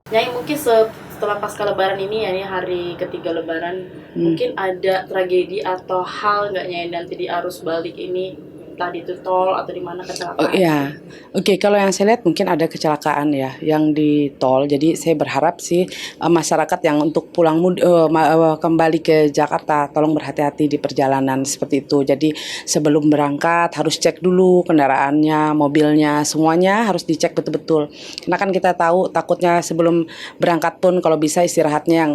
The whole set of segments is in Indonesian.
Nyai mungkin setelah pasca lebaran ini ya, ini hari ketiga lebaran, mungkin ada tragedi atau hal nggak Nyai nanti di arus balik ini, entah di tol atau di mana Oh kecelakaan iya, gitu. oke. Kalau yang saya lihat mungkin ada kecelakaan ya, yang di tol. Jadi saya berharap sih masyarakat yang untuk kembali ke Jakarta, tolong berhati-hati di perjalanan seperti itu. Jadi sebelum berangkat harus cek dulu kendaraannya, mobilnya, semuanya harus dicek betul-betul. Karena kan kita tahu takutnya sebelum berangkat pun kalau bisa istirahatnya yang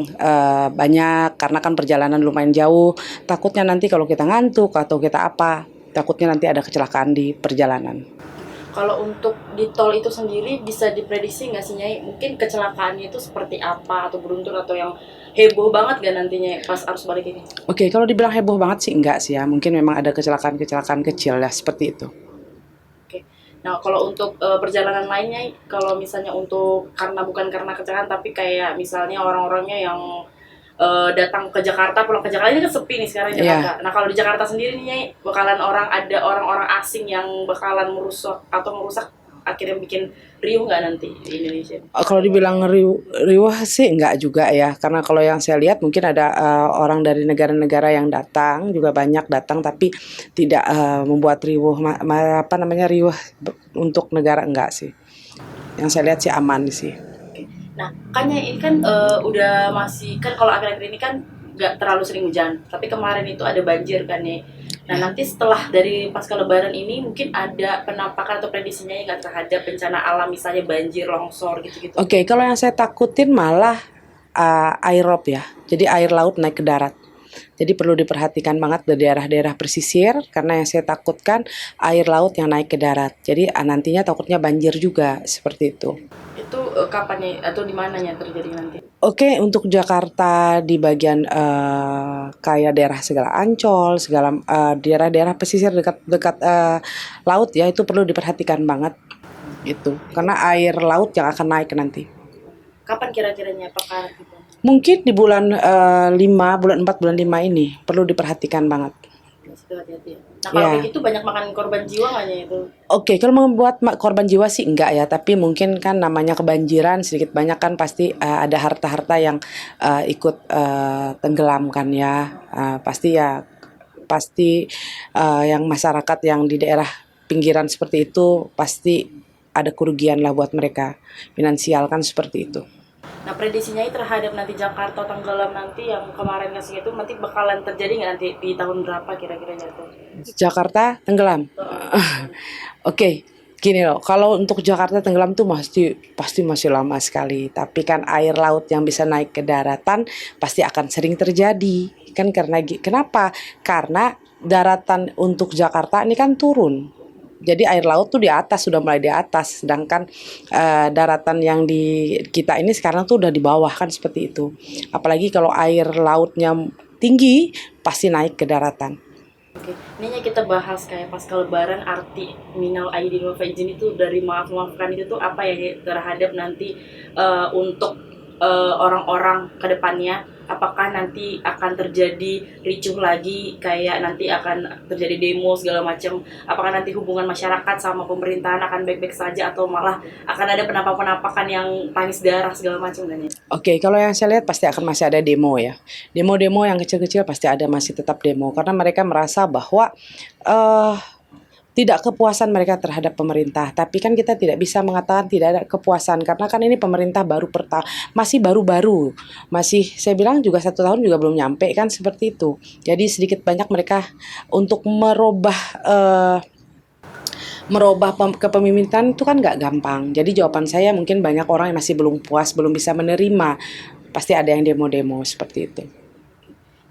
banyak, karena kan perjalanan lumayan jauh. Takutnya nanti kalau kita ngantuk atau kita apa, takutnya nanti ada kecelakaan di perjalanan. Kalau untuk di tol itu sendiri bisa diprediksi nggak sih Nyai? Mungkin kecelakaannya itu seperti apa atau beruntun atau yang heboh banget gak nantinya pas arus balik ini? Oke, kalau dibilang heboh banget sih enggak sih ya. Mungkin memang ada kecelakaan-kecelakaan kecil ya seperti itu. Oke. Nah, kalau untuk perjalanan lainnya, kalau misalnya untuk bukan karena kecelakaan, tapi kayak misalnya orang-orangnya yang datang ke Jakarta, pulang ke Jakarta ini kan sepi nih sekarang di Iya. Jakarta. Nah, kalau di Jakarta sendiri nih, Nyai, ada orang-orang asing yang bakalan merusak akhirnya bikin riuh nggak nanti di Indonesia? Kalau dibilang riuh sih enggak juga ya. Karena kalau yang saya lihat mungkin ada orang dari negara-negara yang datang, juga banyak datang tapi tidak membuat riuh riuh untuk negara enggak sih. Yang saya lihat sih aman sih. Oke. Nah, kan ya ini kan udah masih kan kalau akhir-akhir ini kan nggak terlalu sering hujan, tapi kemarin itu ada banjir kan ya. Nah, Ya. nanti setelah dari pasca lebaran ini mungkin ada penampakan atau prediksinya ya nggak terhadap bencana alam misalnya banjir, longsor gitu-gitu. Oke, kalau yang saya takutin malah aerob ya. Jadi air laut naik ke darat. Jadi perlu diperhatikan banget di daerah-daerah pesisir karena yang saya takutkan air laut yang naik ke darat. Jadi nantinya takutnya banjir juga seperti itu. Itu kapan ya atau di mananya terjadi nanti? Oke, untuk Jakarta di bagian kayak daerah segala Ancol, segala daerah-daerah pesisir dekat laut ya itu perlu diperhatikan banget itu. Karena air laut yang akan naik nanti. Kapan kira-kiranya apakah gitu? Mungkin di bulan 5, bulan 4, bulan 5 ini perlu diperhatikan banget. Masih hati-hati ya. Nah, kalau kayak Ya, gitu banyak makan korban jiwa nggak ya itu? oke. Kalau membuat korban jiwa sih enggak ya, tapi mungkin kan namanya kebanjiran sedikit banyak kan pasti ada harta-harta yang ikut tenggelam kan ya. Pasti yang masyarakat yang di daerah pinggiran seperti itu pasti ada kerugian lah buat mereka. Finansial kan seperti itu. Nah, prediksinya terhadap nanti Jakarta tenggelam nanti yang kemarin ngasih itu nanti bakalan terjadi nggak nanti di tahun berapa kira-kira itu? Jakarta tenggelam. Oke, gini loh, kalau untuk Jakarta tenggelam tuh pasti masih lama sekali. Tapi kan air laut yang bisa naik ke daratan pasti akan sering terjadi. Kan kenapa? Karena daratan untuk Jakarta ini kan turun. Jadi air laut tuh di atas, sudah mulai di atas, sedangkan daratan yang di kita ini sekarang tuh udah di bawah kan seperti itu. Apalagi kalau air lautnya tinggi, pasti naik ke daratan. Oke, ini kita bahas kayak pasca lebaran arti minal aidin wal faizin itu dari maaf-maafkan itu tuh apa ya terhadap nanti untuk orang-orang ke depannya apakah nanti akan terjadi ricuh lagi kayak nanti akan terjadi demo segala macam apakah nanti hubungan masyarakat sama pemerintahan akan baik-baik saja atau malah akan ada penampakan-penampakan yang tangis darah segala macam kan ya. Oke, kalau yang saya lihat pasti akan masih ada demo ya. Demo-demo yang kecil-kecil pasti ada masih tetap demo karena mereka merasa bahwa eh tidak kepuasan mereka terhadap pemerintah. Tapi kan kita tidak bisa mengatakan tidak ada kepuasan karena kan ini pemerintah masih baru-baru. Masih saya bilang juga 1 tahun juga belum nyampe kan seperti itu. Jadi sedikit banyak mereka untuk merubah kepemimpinan itu kan nggak gampang. Jadi jawaban saya mungkin banyak orang yang masih belum puas, belum bisa menerima. Pasti ada yang demo-demo seperti itu.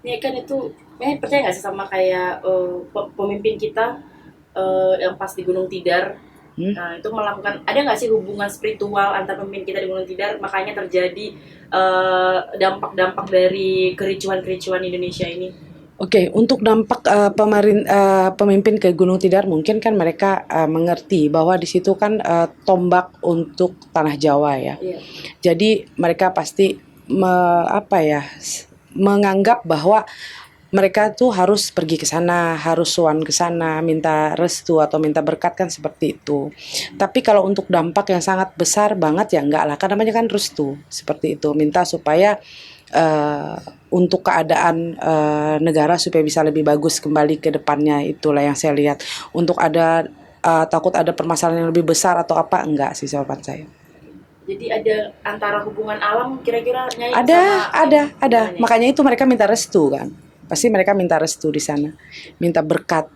Ini kan itu, percaya nggak sih sama kayak pemimpin kita yang pas di Gunung Tidar, Hmm? nah itu melakukan ada nggak sih hubungan spiritual antar pemimpin kita di Gunung Tidar, makanya terjadi dampak-dampak dari kericuan-kericuan Indonesia ini. Oke, untuk dampak pemimpin ke Gunung Tidar mungkin kan mereka mengerti bahwa di situ kan tombak untuk tanah Jawa ya. Iya. Jadi mereka pasti menganggap bahwa mereka tuh harus pergi ke sana, harus sowan ke sana, minta restu atau minta berkat kan seperti itu. Tapi kalau untuk dampak yang sangat besar banget ya enggak lah, karena namanya kan restu seperti itu, minta supaya eh, untuk keadaan negara supaya bisa lebih bagus kembali ke depannya, itulah yang saya lihat. Untuk ada takut ada permasalahan yang lebih besar atau apa, enggak sih jawaban saya. Jadi ada antara hubungan alam kira-kira Nyai Ada, sama ada. gimana Nyai? Makanya itu mereka minta restu kan. Pasti mereka minta restu di sana, minta berkat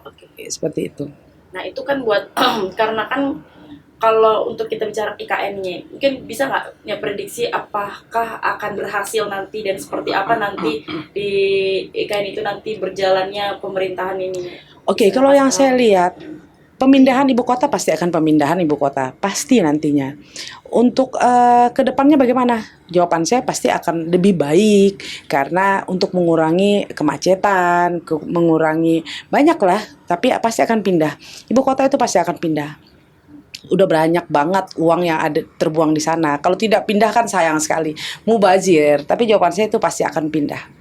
Oke. seperti itu. Nah itu kan buat karena kan kalau untuk kita bicara IKN-nya, mungkin bisa nggak ya prediksi apakah akan berhasil nanti dan seperti apa nanti di IKN itu nanti berjalannya pemerintahan ini? Oke, Bisa kalau yang kasih tahu? saya lihat pemindahan ibu kota pasti akan pemindahan ibu kota, pasti nantinya. Untuk kedepannya bagaimana? Jawaban saya pasti akan lebih baik karena untuk mengurangi kemacetan, mengurangi banyak lah. Tapi pasti akan pindah. Ibu kota itu pasti akan pindah. Udah banyak banget uang yang ada terbuang di sana. Kalau tidak pindah kan sayang sekali, mubazir. Tapi jawaban saya itu pasti akan pindah.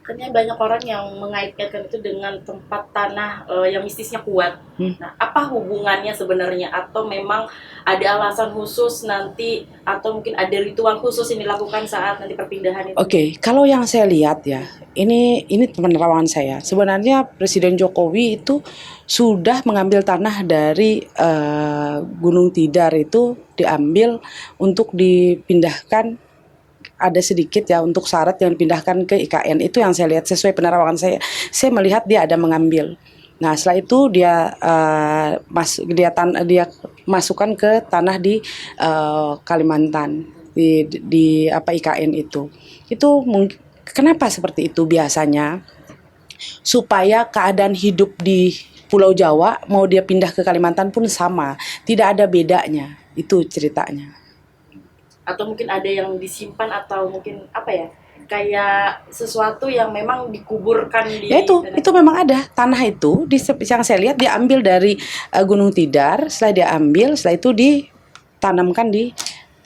Makanya banyak orang yang mengaitkan itu dengan tempat tanah yang mistisnya kuat. Hmm. Nah, apa hubungannya sebenarnya? Atau memang ada alasan khusus nanti, atau mungkin ada ritual khusus yang dilakukan saat nanti perpindahan itu? Oke, kalau yang saya lihat ya, ini penerawangan saya. Sebenarnya Presiden Jokowi itu sudah mengambil tanah dari Gunung Tidar, itu diambil untuk dipindahkan, ada sedikit ya untuk syarat yang dipindahkan ke IKN. Itu yang saya lihat sesuai penerawangan saya. Saya melihat dia ada mengambil. Nah, setelah itu dia masukkan ke tanah di Kalimantan, di apa IKN itu. Itu mungkin kenapa seperti itu biasanya? Supaya keadaan hidup di Pulau Jawa mau dia pindah ke Kalimantan pun sama, tidak ada bedanya. Itu ceritanya. Atau mungkin ada yang disimpan, atau mungkin apa ya, kayak sesuatu yang memang dikuburkan di Ya itu tanah. memang ada tanah itu yang saya lihat diambil dari Gunung Tidar, setelah diambil, setelah itu ditanamkan di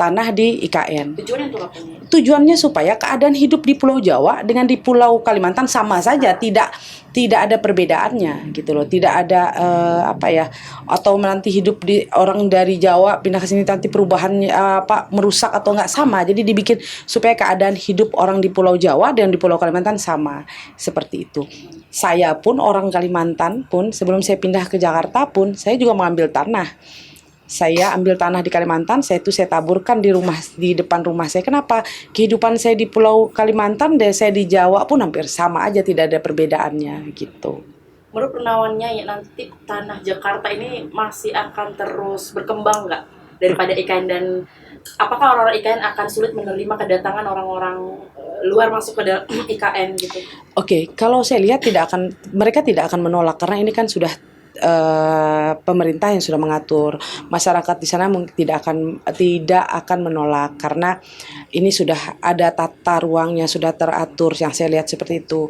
tanah di IKN. Tujuannya untuk apa nih? Tujuannya supaya keadaan hidup di Pulau Jawa dengan di Pulau Kalimantan sama saja, tidak ada perbedaannya gitu loh, tidak ada apa ya, atau nanti hidup di orang dari Jawa pindah ke sini nanti perubahannya apa merusak atau enggak, sama. Jadi dibikin supaya keadaan hidup orang di Pulau Jawa dan di Pulau Kalimantan sama, seperti itu. Saya pun orang Kalimantan pun sebelum saya pindah ke Jakarta pun saya juga mengambil tanah. Saya ambil tanah di Kalimantan, saya taburkan di depan rumah saya. Kenapa? Kehidupan saya di Pulau Kalimantan dan saya di Jawa pun hampir sama aja, tidak ada perbedaannya gitu. Menurut penawannya ya, nanti tanah Jakarta ini masih akan terus berkembang nggak daripada IKN, dan apakah orang-orang IKN akan sulit menerima kedatangan orang-orang luar masuk ke IKN gitu? Oke, kalau saya lihat mereka tidak akan menolak karena ini kan sudah pemerintah yang sudah mengatur. Masyarakat di sana tidak akan menolak karena ini sudah ada tata ruangnya, sudah teratur, yang saya lihat seperti itu.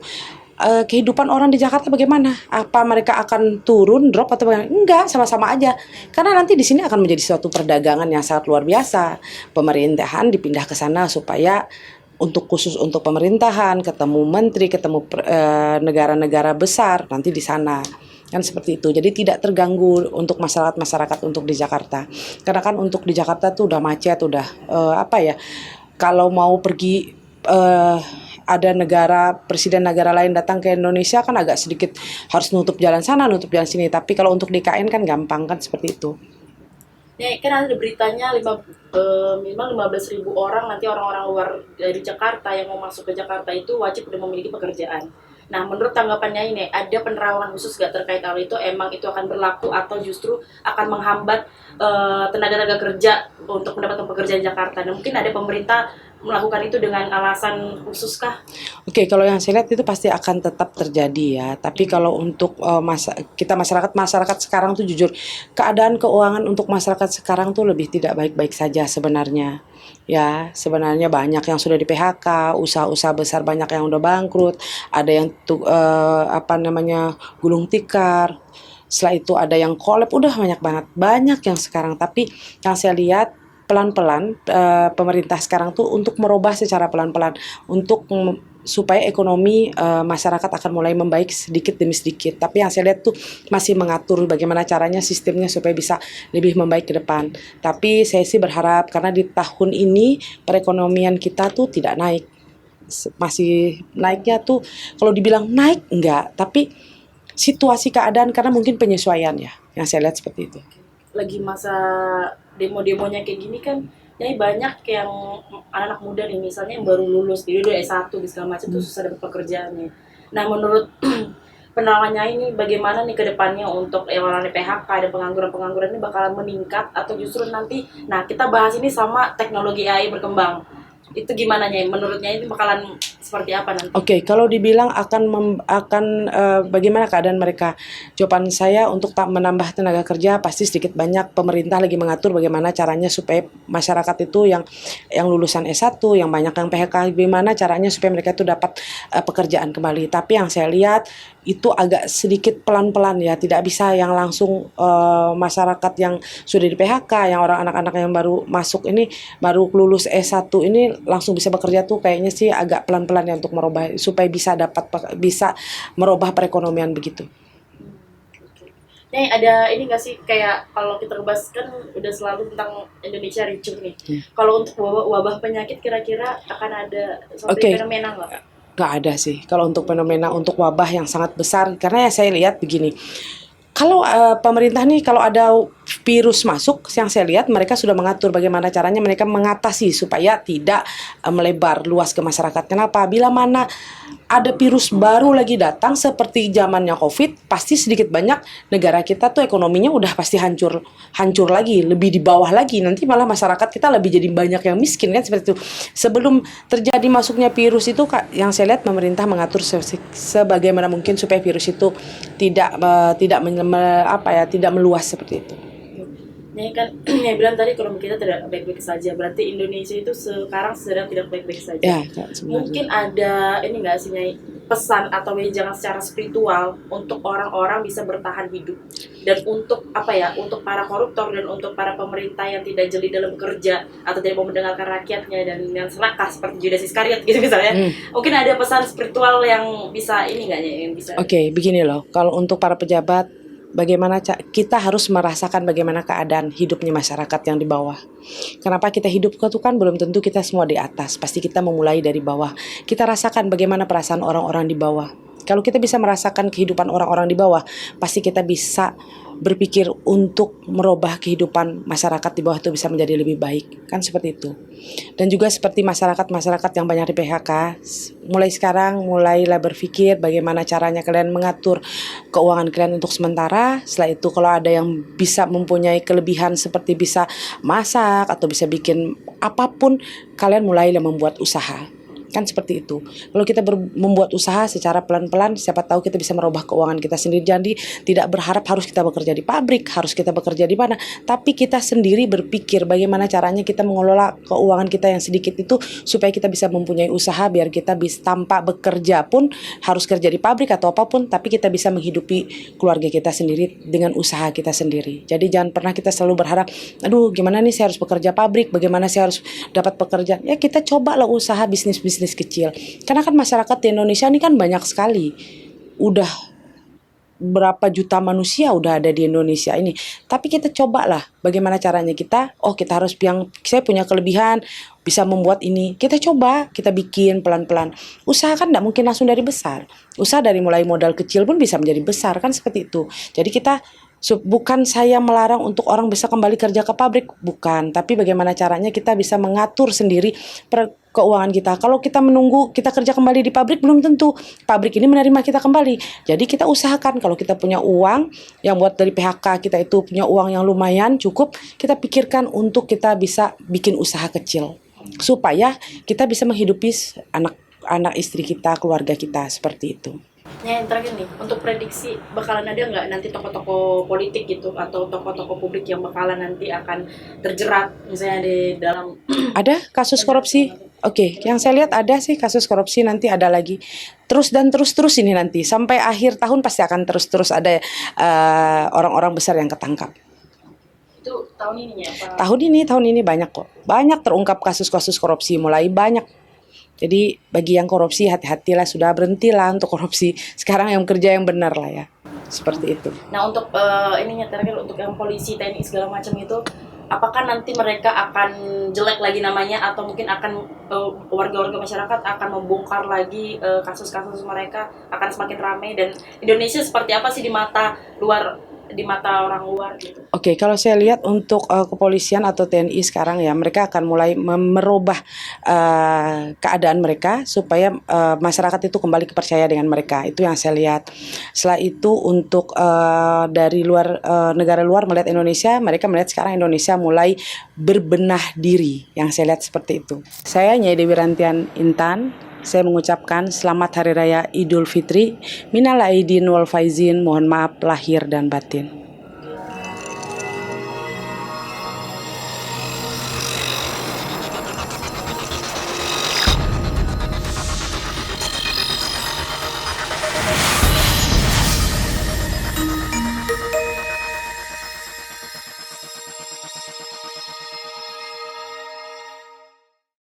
Kehidupan orang di Jakarta bagaimana? Apa mereka akan turun, drop atau bagaimana? Enggak, sama-sama aja. Karena nanti di sini akan menjadi suatu perdagangan yang sangat luar biasa. Pemerintahan dipindah ke sana supaya khusus untuk pemerintahan, ketemu menteri, ketemu negara-negara besar nanti di sana. Kan seperti itu. Jadi tidak terganggu untuk masyarakat untuk di Jakarta. Karena kan untuk di Jakarta tuh udah macet, udah apa ya? Kalau mau pergi ada presiden negara lain datang ke Indonesia kan agak sedikit harus nutup jalan sana, nutup jalan sini. Tapi kalau untuk di KN kan gampang kan seperti itu. Ya, kan ada beritanya minimal 15.000 orang nanti orang-orang luar dari Jakarta yang mau masuk ke Jakarta itu wajib udah memiliki pekerjaan. Nah, menurut tanggapannya ini, ada penerawangan khusus gak terkait hal itu? Emang itu akan berlaku atau justru akan menghambat tenaga-tenaga kerja untuk mendapatkan pekerjaan di Jakarta? Dan mungkin ada pemerintah melakukan itu dengan alasan khusus kah? Oke, kalau yang saya lihat itu pasti akan tetap terjadi ya. Tapi kalau untuk masyarakat sekarang tuh jujur, keadaan keuangan untuk masyarakat sekarang tuh lebih tidak baik-baik saja sebenarnya. Ya, sebenarnya banyak yang sudah di PHK, usaha-usaha besar banyak yang udah bangkrut, ada yang gulung tikar. Setelah itu ada yang collab, udah banyak banget, banyak yang sekarang. Tapi yang saya lihat pelan-pelan pemerintah sekarang tuh untuk merubah secara pelan-pelan untuk supaya ekonomi masyarakat akan mulai membaik sedikit demi sedikit. Tapi yang saya lihat tuh masih mengatur bagaimana caranya sistemnya supaya bisa lebih membaik ke depan. Tapi saya sih berharap karena di tahun ini perekonomian kita tuh tidak naik. Masih naiknya tuh kalau dibilang naik enggak, tapi situasi keadaan karena mungkin penyesuaian ya. Yang saya lihat seperti itu. Lagi masa demo-demonya kayak gini kan, jadi banyak yang anak-anak muda nih misalnya yang baru lulus dia udah S1 di segala macam tuh susah dapat pekerjaannya. Nah menurut penerawannya ini bagaimana nih ke depannya untuk yang orang di PHK dan pengangguran-pengangguran ini bakalan meningkat atau justru nanti, nah kita bahas ini sama teknologi AI berkembang, itu gimana nya menurutnya ini bakalan seperti apa nanti? Oke, kalau dibilang bagaimana keadaan mereka, jawaban saya untuk menambah tenaga kerja pasti sedikit banyak pemerintah lagi mengatur bagaimana caranya supaya masyarakat itu yang lulusan S1, yang banyak yang PHK, bagaimana caranya supaya mereka itu dapat pekerjaan kembali. Tapi yang saya lihat itu agak sedikit pelan-pelan ya, tidak bisa yang langsung masyarakat yang sudah di PHK, yang orang anak-anak yang baru masuk ini, baru lulus S1 ini langsung bisa bekerja tuh kayaknya sih agak pelan-pelan ya untuk merubah supaya bisa merubah perekonomian begitu. Nih ada ini nggak sih kayak kalau kita bahas kan udah selalu tentang Indonesia ricuh nih. Kalau untuk wabah penyakit kira-kira akan ada suatu fenomena nggak? Nggak ada sih kalau untuk fenomena untuk wabah yang sangat besar karena ya saya lihat begini. Kalau pemerintah nih kalau ada virus masuk, yang saya lihat mereka sudah mengatur bagaimana caranya mereka mengatasi supaya tidak melebar luas ke masyarakat. Kenapa? Bila mana ada virus baru lagi datang seperti zamannya COVID, pasti sedikit banyak negara kita tuh ekonominya udah pasti hancur lagi, lebih di bawah lagi. Nanti malah masyarakat kita lebih jadi banyak yang miskin kan seperti itu. Sebelum terjadi masuknya virus itu, yang saya lihat pemerintah mengatur sebagaimana mungkin supaya virus itu tidak meluas seperti itu. Ini kan yang bilang tadi ekonomi kita tidak baik-baik saja, berarti Indonesia itu sekarang sedang tidak baik-baik saja. Ya, mungkin ada ini nggak sih Nyai, pesan atau wejangan secara spiritual untuk orang-orang bisa bertahan hidup dan untuk untuk para koruptor dan untuk para pemerintah yang tidak jeli dalam bekerja atau tidak mau mendengarkan rakyatnya dan yang serakah seperti Judas Iskariot gitu misalnya. Mungkin ada pesan spiritual yang bisa ini nggak Nyai, yang bisa? Oke, begini loh, kalau untuk para pejabat, bagaimana kita harus merasakan bagaimana keadaan hidupnya masyarakat yang di bawah. Kenapa kita hidup itu kan belum tentu kita semua di atas, pasti kita memulai dari bawah. Kita rasakan bagaimana perasaan orang-orang di bawah. Kalau kita bisa merasakan kehidupan orang-orang di bawah, pasti kita bisa berpikir untuk merubah kehidupan masyarakat di bawah itu bisa menjadi lebih baik, kan seperti itu. Dan juga seperti masyarakat yang banyak di PHK, mulai sekarang mulailah berpikir bagaimana caranya kalian mengatur keuangan kalian untuk sementara. Setelah itu kalau ada yang bisa mempunyai kelebihan seperti bisa masak atau bisa bikin apapun, kalian mulailah membuat usaha. Kan seperti itu. Kalau kita membuat usaha secara pelan-pelan, siapa tahu kita bisa merubah keuangan kita sendiri. Jadi tidak berharap harus kita bekerja di pabrik, harus kita bekerja di mana. Tapi kita sendiri berpikir bagaimana caranya kita mengelola keuangan kita yang sedikit itu supaya kita bisa mempunyai usaha biar kita bisa tanpa bekerja pun harus kerja di pabrik atau apapun, tapi kita bisa menghidupi keluarga kita sendiri dengan usaha kita sendiri. Jadi jangan pernah kita selalu berharap, aduh gimana nih saya harus bekerja pabrik, bagaimana saya harus dapat pekerjaan. Ya kita cobalah usaha bisnis kecil. Karena kan masyarakat di Indonesia ini kan banyak sekali. Udah berapa juta manusia udah ada di Indonesia ini. Tapi kita cobalah bagaimana caranya kita harus saya punya kelebihan bisa membuat ini. Kita coba, kita bikin pelan-pelan. Usaha kan enggak mungkin langsung dari besar. Usaha dari mulai modal kecil pun bisa menjadi besar kan seperti itu. Jadi kita bukan saya melarang untuk orang bisa kembali kerja ke pabrik, bukan. Tapi bagaimana caranya kita bisa mengatur sendiri keuangan kita. Kalau kita menunggu kita kerja kembali di pabrik, belum tentu pabrik ini menerima kita kembali. Jadi kita usahakan kalau kita punya uang yang buat dari PHK kita itu punya uang yang lumayan cukup, kita pikirkan untuk kita bisa bikin usaha kecil. Supaya kita bisa menghidupi anak istri kita, keluarga kita seperti itu. Yang terakhir nih, untuk prediksi bakalan ada nggak nanti tokoh-tokoh politik gitu atau tokoh-tokoh publik yang bakalan nanti akan terjerat misalnya di dalam ada kasus korupsi? Oke, yang saya lihat ada sih kasus korupsi, nanti ada lagi terus ini nanti sampai akhir tahun pasti akan terus ada orang-orang besar yang ketangkap. Itu tahun ini ya Pak? Tahun ini banyak kok. Banyak terungkap kasus-kasus korupsi, mulai banyak. Jadi bagi yang korupsi hati-hatilah, sudah berhentilah untuk korupsi. Sekarang yang kerja yang benar lah ya. Seperti itu. Nah untuk ininya terakhir untuk yang polisi, TNI segala macam itu, apakah nanti mereka akan jelek lagi namanya atau mungkin akan warga-warga masyarakat akan membongkar lagi kasus-kasus mereka akan semakin ramai, dan Indonesia seperti apa sih di mata luar, di mata orang luar gitu? Oke, kalau saya lihat untuk kepolisian atau TNI sekarang ya, mereka akan mulai merubah keadaan mereka supaya masyarakat itu kembali percaya dengan mereka. Itu yang saya lihat. Setelah itu untuk dari luar negara luar melihat Indonesia, mereka melihat sekarang Indonesia mulai berbenah diri. Yang saya lihat seperti itu. Saya Nyai Dewi Rantian Intan. Saya mengucapkan selamat Hari Raya Idul Fitri. Minal aidin wal faizin, mohon maaf lahir dan batin.